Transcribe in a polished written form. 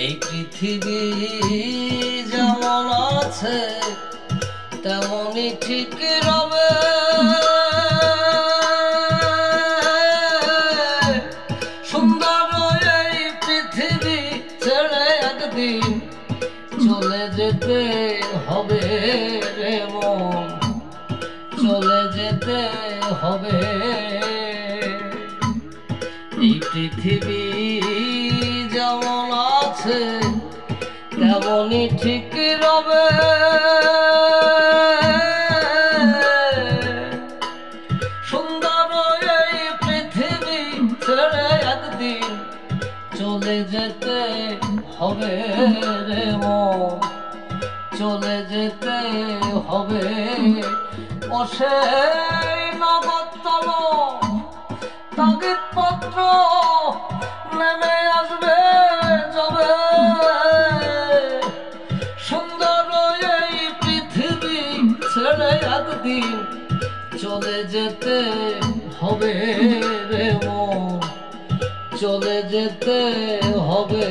এই পৃথিবী যেমন আছে তেমনই ঠিক রবে। সুন্দর এই পৃথিবী ছেড়ে একদিন চলে যেতে হবে রে মন, চলে যেতে হবে। এই পৃথিবী যেমন আছে তেমনই ঠিক রবে। সুন্দর এই পৃথিবী ছেড়ে একদিন চলে যেতে হবে রে মন, চলে যেতে হবে। ও সেই নগদতল তাগিদ পত্র নেমে আসবে যবে। সুন্দর এই পৃথিবী ছেড়ে একদিন চলে যেতে হবে রে মন, চলে যেতে হবে।